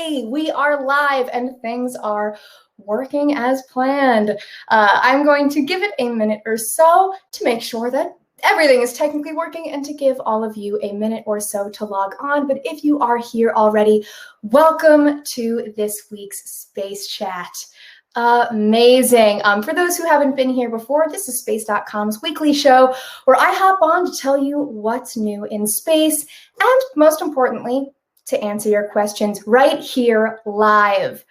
Yay, we are live and things are working as planned. I'm going to give it a minute or so to make sure that everything is technically working and to give all of you a minute or so to log on. But if you are here already, welcome to this week's Space Chat. Amazing. For those who haven't been here before, this is Space.com's weekly show where I hop on to tell you what's new in space and, most importantly, to answer your questions right here live.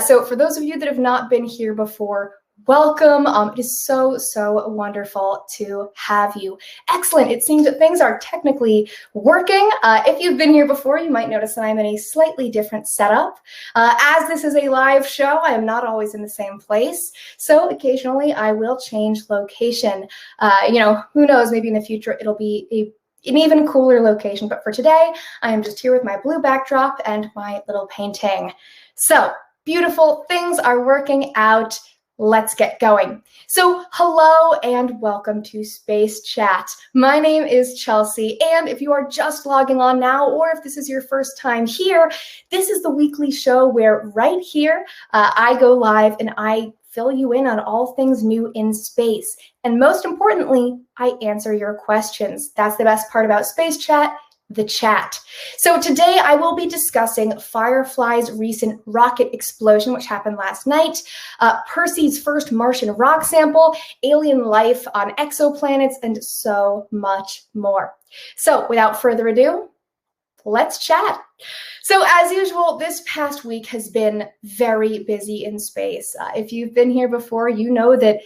So for those of you that have not been here before, welcome. It is so wonderful to have you. Excellent. It seems that things are technically working. If you've been here before, you might notice that I'm in a slightly different setup. As this is a live show, I am not always in the same place. So occasionally I will change location. Who knows, maybe in the future it'll be an even cooler location. But for today, I am just here with my blue backdrop and my little painting. So beautiful, things are working out. Let's get going. So hello and welcome to Space Chat. My name is Chelsea, and if you are just logging on now, or if this is your first time here, this is the weekly show where right here, I go live and I fill you in on all things new in space. And most importantly, I answer your questions. That's the best part about Space Chat, the chat. So today I will be discussing Firefly's recent rocket explosion, which happened last night, Percy's first Martian rock sample, alien life on exoplanets, and so much more. So without further ado, let's chat. So as usual, this past week has been very busy in space. If you've been here before, you know that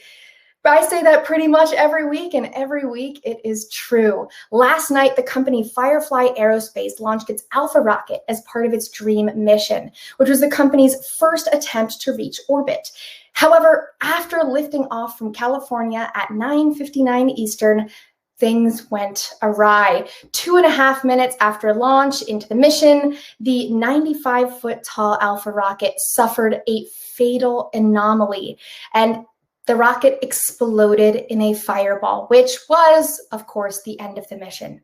I say that pretty much every week, and every week it is true. Last night, the company Firefly Aerospace launched its Alpha rocket as part of its Dream mission, which was the company's first attempt to reach orbit. However, after lifting off from California at 9:59 Eastern, things went awry. 2.5 minutes after launch into the mission, the 95-foot tall Alpha rocket suffered a fatal anomaly, and the rocket exploded in a fireball, which was, of course, the end of the mission.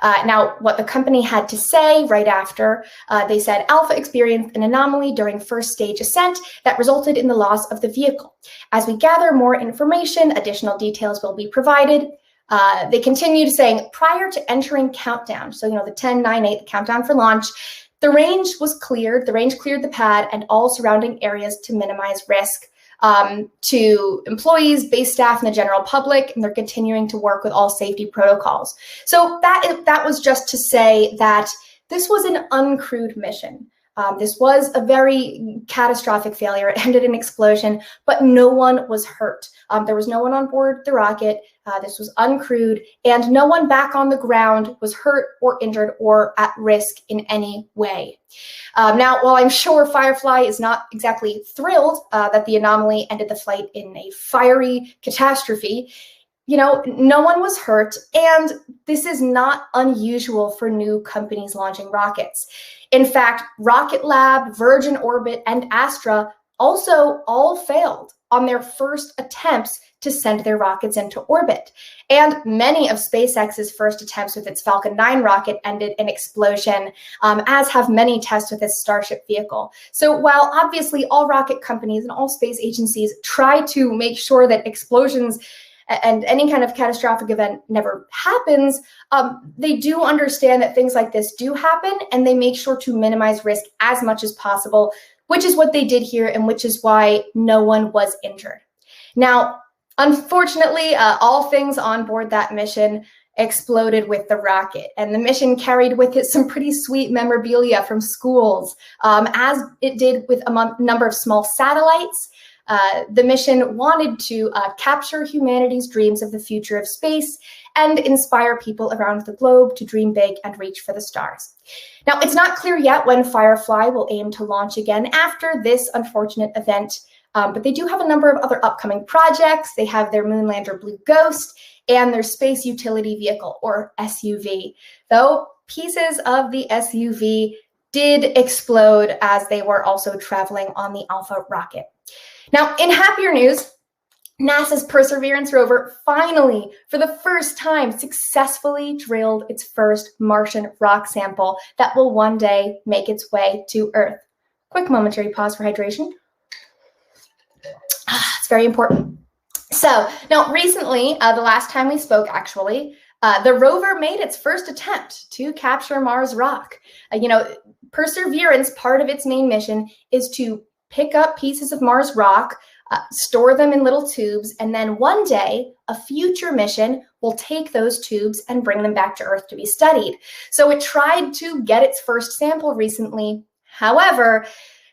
Now, what the company had to say right after, they said Alpha experienced an anomaly during first stage ascent that resulted in the loss of the vehicle. As we gather more information, additional details will be provided. They continued saying, prior to entering countdown, so the 10, 9, 8, the countdown for launch, the range was cleared. The range cleared the pad and all surrounding areas to minimize risk to employees, base staff, and the general public, and they're continuing to work with all safety protocols. So that was just to say that this was an uncrewed mission. This was a very catastrophic failure. It ended in explosion, but no one was hurt. There was no one on board the rocket. This was uncrewed, and no one back on the ground was hurt or injured or at risk in any way. Now, while I'm sure Firefly is not exactly thrilled that the anomaly ended the flight in a fiery catastrophe, no one was hurt, and this is not unusual for new companies launching rockets. In fact, Rocket Lab, Virgin Orbit, and Astra also all failed on their first attempts to send their rockets into orbit. And many of SpaceX's first attempts with its Falcon 9 rocket ended in explosion, as have many tests with its Starship vehicle. So while obviously all rocket companies and all space agencies try to make sure that explosions and any kind of catastrophic event never happens, they do understand that things like this do happen, and they make sure to minimize risk as much as possible, which is what they did here, and which is why no one was injured. Now, unfortunately, all things on board that mission exploded with the rocket, and the mission carried with it some pretty sweet memorabilia from schools, as it did with a number of small satellites. The mission wanted to capture humanity's dreams of the future of space and inspire people around the globe to dream big and reach for the stars. Now, it's not clear yet when Firefly will aim to launch again after this unfortunate event, but they do have a number of other upcoming projects. They have their Moonlander Blue Ghost and their Space Utility Vehicle, or SUV, though pieces of the SUV did explode as they were also traveling on the Alpha rocket. Now, in happier news, NASA's Perseverance rover finally, for the first time, successfully drilled its first Martian rock sample that will one day make its way to Earth. Quick momentary pause for hydration. It's very important. So now recently, the last time we spoke actually, the rover made its first attempt to capture Mars rock. Perseverance, part of its main mission is to pick up pieces of Mars rock, store them in little tubes, and then one day a future mission will take those tubes and bring them back to Earth to be studied. So it tried to get its first sample recently. However,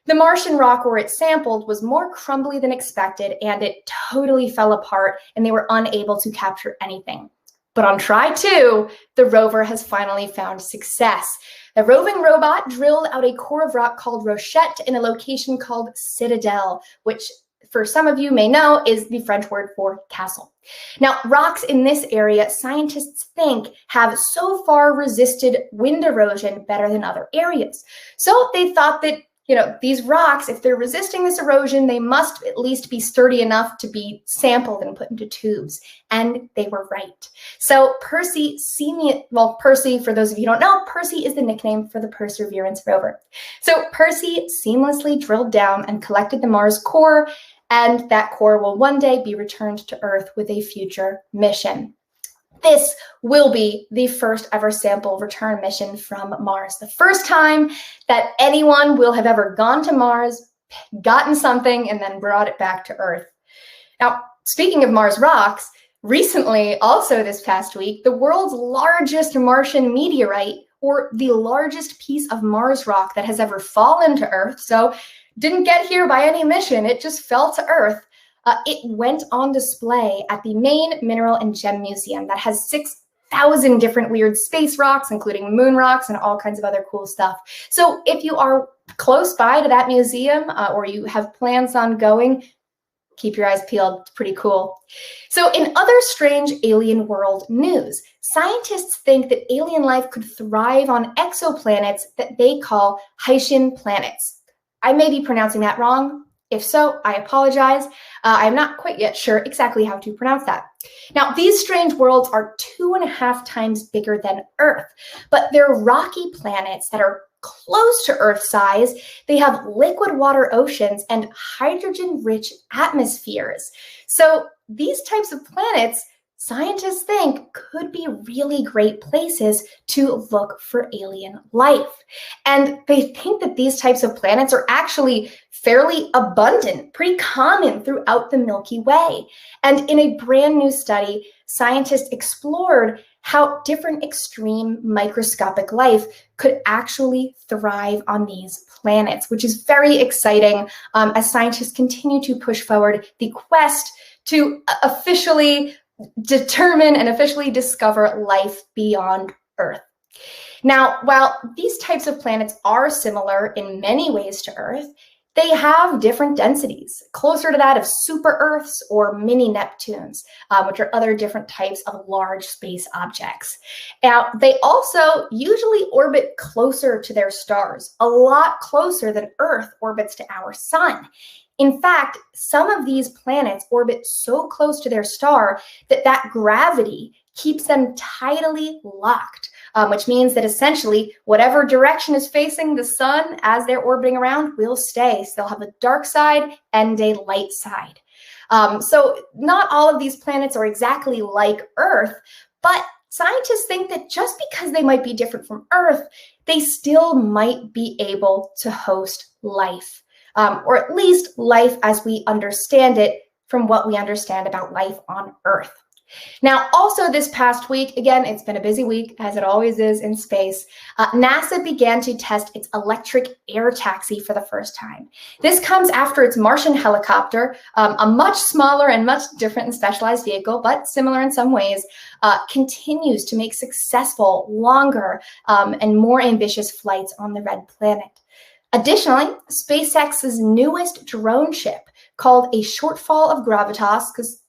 the Martian rock where it sampled was more crumbly than expected, and it totally fell apart, and they were unable to capture anything. But on try 2, the rover has finally found success. The roving robot drilled out a core of rock called Rochette in a location called Citadel, which for some of you may know is the French word for castle. Now, rocks in this area, scientists think, have so far resisted wind erosion better than other areas. So they thought that these rocks, if they're resisting this erosion, they must at least be sturdy enough to be sampled and put into tubes. And they were right. So Percy, for those of you who don't know, Percy is the nickname for the Perseverance rover. So Percy seamlessly drilled down and collected the Mars core, and that core will one day be returned to Earth with a future mission. This will be the first ever sample return mission from Mars. The first time that anyone will have ever gone to Mars, gotten something, and then brought it back to Earth. Now, speaking of Mars rocks, recently, also this past week, the world's largest Martian meteorite, or the largest piece of Mars rock that has ever fallen to Earth, so didn't get here by any mission, it just fell to Earth. It went on display at the main Mineral and Gem Museum that has 6,000 different weird space rocks, including moon rocks and all kinds of other cool stuff. So if you are close by to that museum or you have plans on going, keep your eyes peeled. It's pretty cool. So in other strange alien world news, scientists think that alien life could thrive on exoplanets that they call Haitian planets. I may be pronouncing that wrong. If so, I apologize. I'm not quite yet sure exactly how to pronounce that. Now, these strange worlds are 2.5 times bigger than Earth, but they're rocky planets that are close to Earth size. They have liquid water oceans and hydrogen-rich atmospheres. So these types of planets, scientists think, could be really great places to look for alien life. And they think that these types of planets are actually fairly abundant, pretty common throughout the Milky Way. And in a brand new study, scientists explored how different extreme microscopic life could actually thrive on these planets, which is very exciting as scientists continue to push forward the quest to officially determine and officially discover life beyond Earth. Now, while these types of planets are similar in many ways to Earth, they have different densities, closer to that of super-Earths or mini-Neptunes, which are other different types of large space objects. Now, they also usually orbit closer to their stars, a lot closer than Earth orbits to our sun. In fact, some of these planets orbit so close to their star that gravity keeps them tidally locked, which means that essentially whatever direction is facing the sun as they're orbiting around will stay. So they'll have a dark side and a light side. So not all of these planets are exactly like Earth, but scientists think that just because they might be different from Earth, they still might be able to host life, or at least life as we understand it from what we understand about life on Earth. Now, also this past week, again, it's been a busy week, as it always is in space, NASA began to test its electric air taxi for the first time. This comes after its Martian helicopter, a much smaller and much different and specialized vehicle, but similar in some ways, continues to make successful, longer, and more ambitious flights on the Red Planet. Additionally, SpaceX's newest drone ship, called a Shortfall of Gravitas, because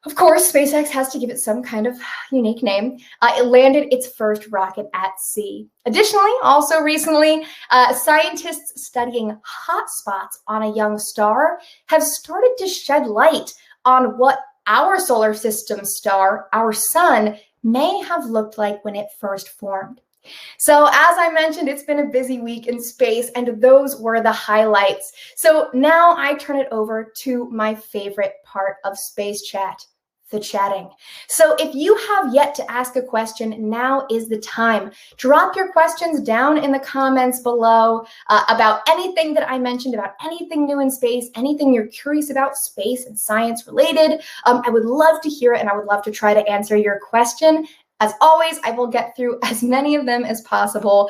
of course, SpaceX has to give it some kind of unique name. It landed its first rocket at sea. Additionally, also recently, scientists studying hotspots on a young star have started to shed light on what our solar system star, our sun, may have looked like when it first formed. So as I mentioned, it's been a busy week in space, and those were the highlights. So now I turn it over to my favorite part of Space Chat, the chatting. So if you have yet to ask a question, now is the time. Drop your questions down in the comments below about anything that I mentioned, about anything new in space, anything you're curious about space and science related. I would love to hear it, and I would love to try to answer your question. As always, I will get through as many of them as possible.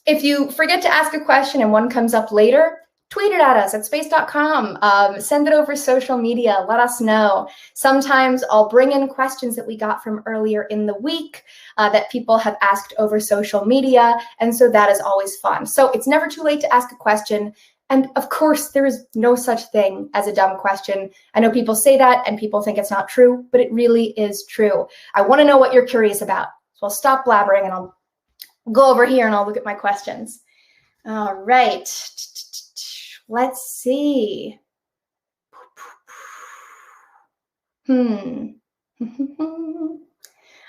If you forget to ask a question and one comes up later, tweet it at us at space.com. Send it over social media. Let us know. Sometimes I'll bring in questions that we got from earlier in the week that people have asked over social media. And so that is always fun. So it's never too late to ask a question. And of course, there is no such thing as a dumb question. I know people say that and people think it's not true, but it really is true. I want to know what you're curious about. So I'll stop blabbering and I'll go over here and I'll look at my questions. All right. Let's see.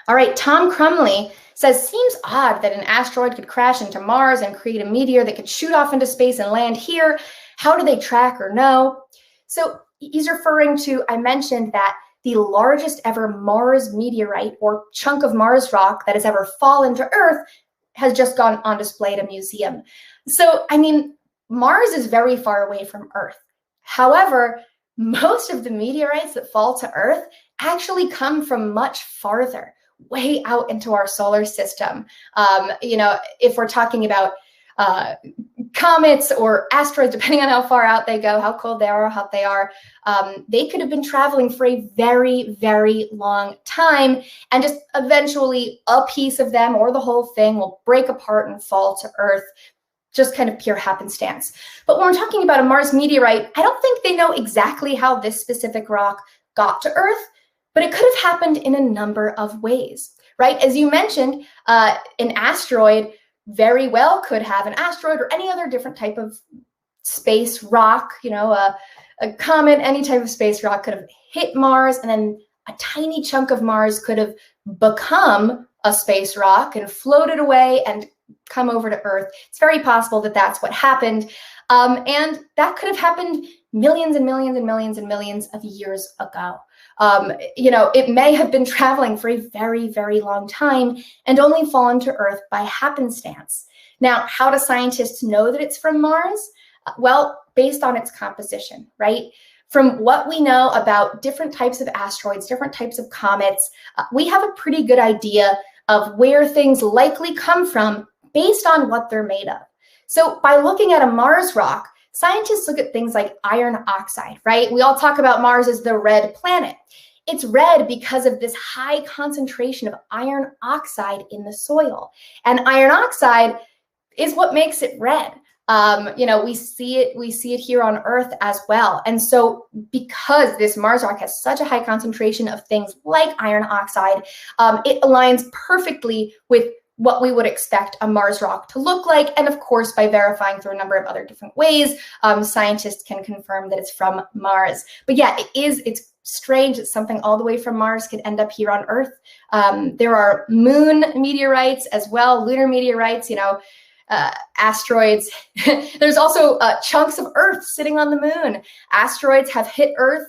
All right, Tom Crumley says, seems odd that an asteroid could crash into Mars and create a meteor that could shoot off into space and land here. How do they track or know? So he's referring to, I mentioned that the largest ever Mars meteorite or chunk of Mars rock that has ever fallen to Earth has just gone on display at a museum. So, I mean, Mars is very far away from Earth. However, most of the meteorites that fall to Earth actually come from much farther, way out into our solar system. If we're talking about comets or asteroids, depending on how far out they go, how cold they are, how hot they are, they could have been traveling for a very, very long time. And just eventually a piece of them or the whole thing will break apart and fall to Earth. Just kind of pure happenstance. But when we're talking about a Mars meteorite, I don't think they know exactly how this specific rock got to Earth, but it could have happened in a number of ways, right? As you mentioned, an asteroid very well could have an asteroid or any other different type of space rock, a comet, any type of space rock could have hit Mars, and then a tiny chunk of Mars could have become a space rock and floated away and come over to Earth. It's very possible that that's what happened. And that could have happened millions and millions and millions and millions of years ago. It may have been traveling for a very, very long time and only fallen to Earth by happenstance. Now, how do scientists know that it's from Mars? Well, based on its composition, right? From what we know about different types of asteroids, different types of comets, we have a pretty good idea of where things likely come from based on what they're made of. So by looking at a Mars rock, scientists look at things like iron oxide, right? We all talk about Mars as the red planet. It's red because of this high concentration of iron oxide in the soil. And iron oxide is what makes it red. We see it here on Earth as well. And so because this Mars rock has such a high concentration of things like iron oxide, it aligns perfectly with what we would expect a Mars rock to look like. And of course, by verifying through a number of other different ways, scientists can confirm that it's from Mars. But yeah, it's strange that something all the way from Mars could end up here on Earth. There are moon meteorites as well, lunar meteorites, asteroids. There's also chunks of Earth sitting on the moon. Asteroids have hit Earth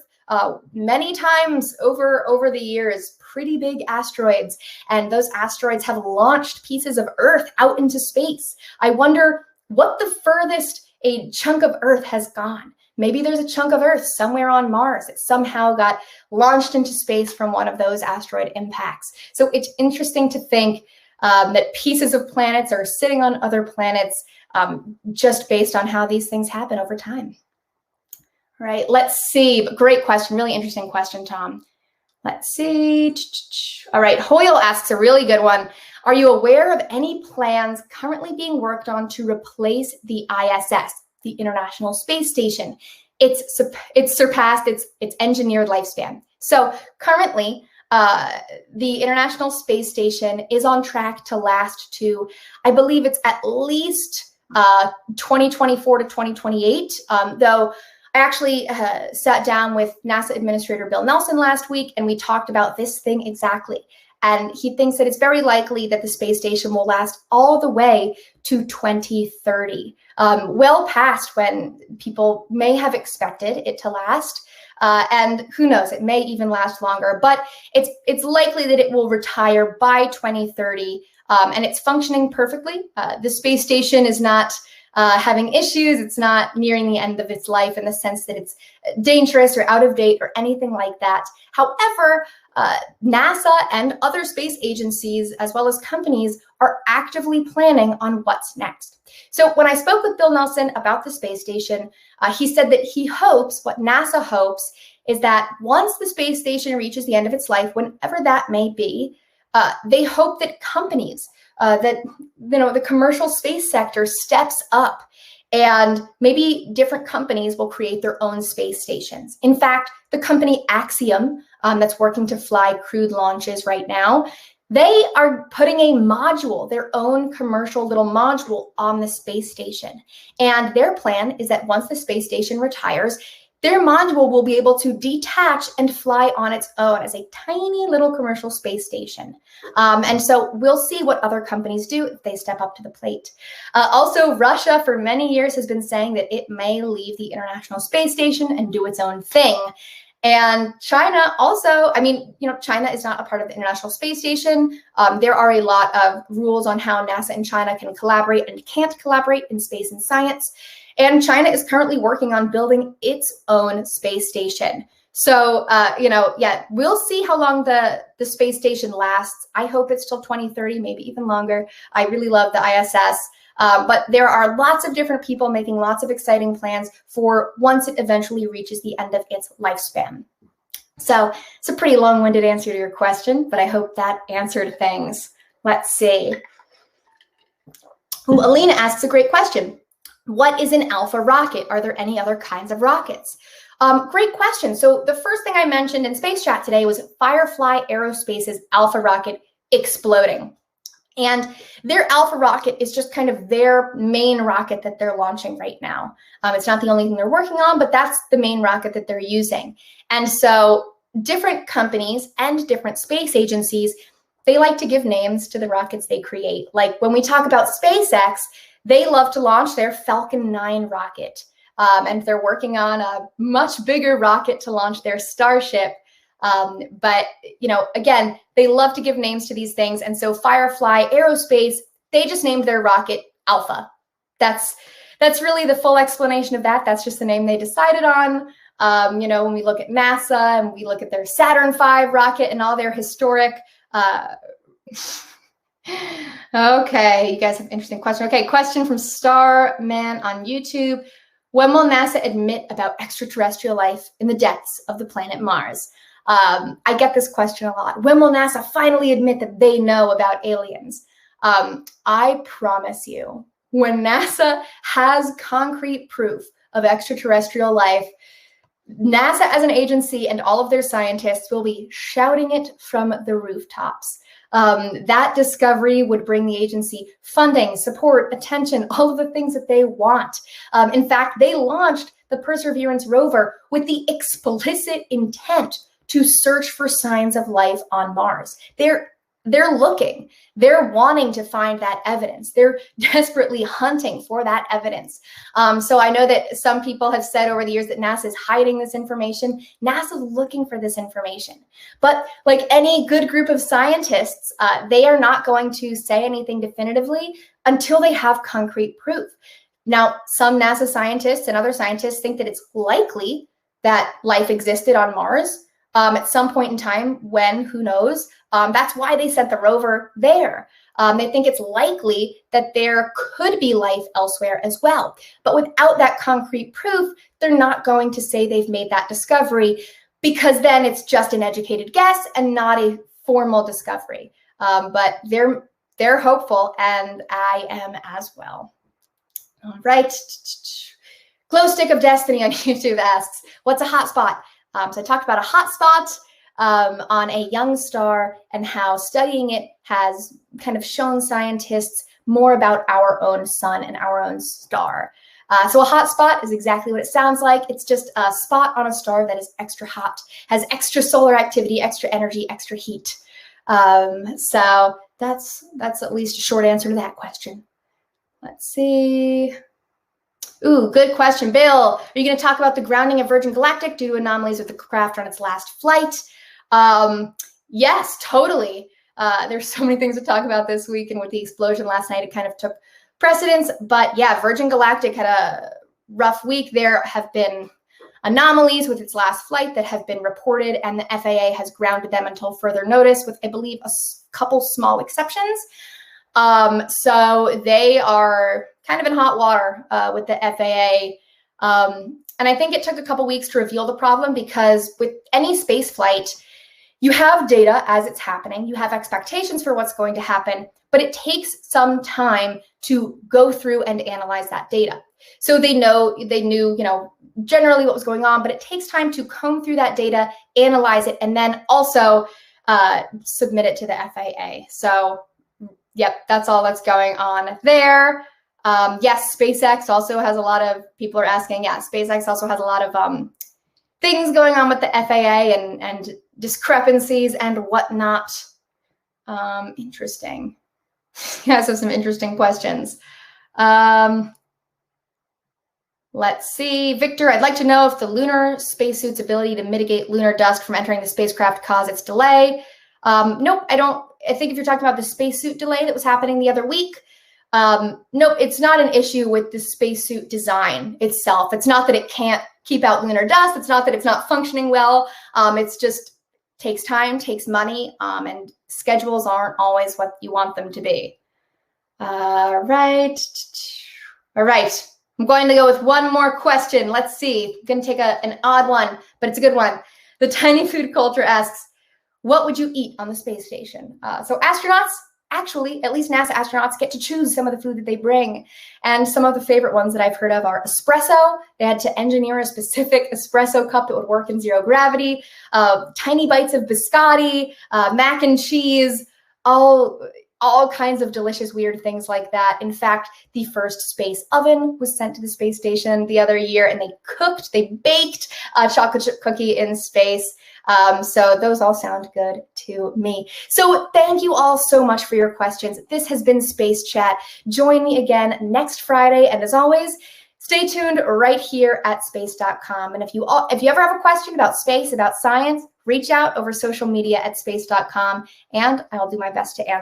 many times over the years, pretty big asteroids. And those asteroids have launched pieces of Earth out into space. I wonder what the furthest a chunk of Earth has gone. Maybe there's a chunk of Earth somewhere on Mars that somehow got launched into space from one of those asteroid impacts. So it's interesting to think that pieces of planets are sitting on other planets just based on how these things happen over time. All right, let's see. Great question. Really interesting question, Tom. Let's see. All right, Hoyle asks a really good one. Are you aware of any plans currently being worked on to replace the ISS, the International Space Station? It's surpassed its engineered lifespan. So currently, the International Space Station is on track to last to, I believe it's at least 2024 to 2028, though I actually sat down with NASA Administrator Bill Nelson last week, and we talked about this thing exactly. And he thinks that it's very likely that the space station will last all the way to 2030, well past when people may have expected it to last. And who knows, it may even last longer, but it's likely that it will retire by 2030, and it's functioning perfectly. The space station is not having issues. It's not nearing the end of its life in the sense that it's dangerous or out of date or anything like that. However, NASA and other space agencies, as well as companies, are actively planning on what's next. So when I spoke with Bill Nelson about the space station, he said that he hopes, what NASA hopes, is that once the space station reaches the end of its life, whenever that may be, they hope that companies, the commercial space sector steps up, and maybe different companies will create their own space stations. In fact, the company Axiom, that's working to fly crewed launches right now, they are putting a module, their own commercial little module, on the space station. And their plan is that once the space station retires, their module will be able to detach and fly on its own as a tiny little commercial space station. And so we'll see what other companies do if they step up to the plate. Also, Russia for many years has been saying that it may leave the International Space Station and do its own thing. And China also, China is not a part of the International Space Station. There are a lot of rules on how NASA and China can collaborate and can't collaborate in space and science. And China is currently working on building its own space station. So, we'll see how long the space station lasts. I hope it's till 2030, maybe even longer. I really love the ISS. But there are lots of different people making lots of exciting plans for once it eventually reaches the end of its lifespan. So it's a pretty long-winded answer to your question, but I hope that answered things. Let's see. Ooh, Alina asks a great question. What is an alpha rocket? Are there any other kinds of rockets? Great question. So the first thing I mentioned in Space Chat today was Firefly Aerospace's alpha rocket exploding. And their alpha rocket is just kind of their main rocket that they're launching right now. It's not the only thing they're working on, but that's the main rocket that they're using. And so different companies and different space agencies, they like to give names to the rockets they create. Like when we talk about SpaceX, they love to launch their Falcon 9 rocket. And they're working on a much bigger rocket to launch their Starship. But, again, they love to give names to these things. And so Firefly Aerospace, they just named their rocket Alpha. That's really the full explanation of that. That's just the name they decided on. When we look at NASA and we look at their Saturn V rocket and all their historic okay, you guys have an interesting question. Okay, question from Starman on YouTube. When will NASA admit about extraterrestrial life in the depths of the planet Mars? I get this question a lot. When will NASA finally admit that they know about aliens? I promise you, when NASA has concrete proof of extraterrestrial life, NASA as an agency and all of their scientists will be shouting it from the rooftops. That discovery would bring the agency funding, support, attention, all of the things that they want. In fact, they launched the Perseverance rover with the explicit intent to search for signs of life on Mars. They're looking, they're wanting to find that evidence. They're desperately hunting for that evidence. So I know that some people have said over the years that NASA is hiding this information. NASA's looking for this information. But like any good group of scientists, they are not going to say anything definitively until they have concrete proof. Now, some NASA scientists and other scientists think that it's likely that life existed on Mars at some point in time when, who knows. That's why they sent the rover there. They think it's likely that there could be life elsewhere as well. But without that concrete proof, they're not going to say they've made that discovery, because then it's just an educated guess and not a formal discovery. But they're hopeful, and I am as well. All right. Glow Stick of Destiny on YouTube asks, what's a hotspot? So I talked about a hotspot on a young star and how studying it has kind of shown scientists more about our own sun and our own star. So a hotspot is exactly what it sounds like. It's just a spot on a star that is extra hot, has extra solar activity, extra energy, extra heat. So that's at least a short answer to that question. Let's see. Ooh, good question. Bill, are you going to talk about the grounding of Virgin Galactic due to anomalies with the craft on its last flight? Yes, totally. There's so many things to talk about this week, and with the explosion last night, it kind of took precedence. But yeah, Virgin Galactic had a rough week. There have been anomalies with its last flight that have been reported, and the FAA has grounded them until further notice, with, I believe, a couple small exceptions. So they are kind of in hot water with the FAA. And I think it took a couple weeks to reveal the problem, because with any space flight, you have data as it's happening. You have expectations for what's going to happen, but it takes some time to go through and analyze that data. So they knew, generally what was going on, but it takes time to comb through that data, analyze it, and then also submit it to the FAA. So yep, that's all that's going on there. Yes, SpaceX also has a lot of, people are asking, yeah, SpaceX also has a lot of things going on with the FAA and discrepancies and whatnot. Interesting. Yeah, so some interesting questions. Let's see. Victor, I'd like to know if the lunar spacesuit's ability to mitigate lunar dust from entering the spacecraft caused its delay. Nope, I don't. I think if you're talking about the spacesuit delay that was happening the other week, nope, it's not an issue with the spacesuit design itself. It's not that it can't keep out lunar dust. It's not that it's not functioning well. It's just takes time, takes money, and schedules aren't always what you want them to be. All right. I'm going to go with one more question. Let's see. I'm going to take an odd one, but it's a good one. The Tiny Food Culture asks, what would you eat on the space station? So astronauts, actually, at least NASA astronauts get to choose some of the food that they bring. And some of the favorite ones that I've heard of are espresso. They had to engineer a specific espresso cup that would work in zero gravity, tiny bites of biscotti, mac and cheese, all kinds of delicious, weird things like that. In fact, the first space oven was sent to the space station the other year, and they baked a chocolate chip cookie in space. So those all sound good to me. So thank you all so much for your questions. This has been Space Chat. Join me again next Friday. And as always, stay tuned right here at space.com. And if you ever have a question about space, about science, reach out over social media at space.com, and I'll do my best to answer.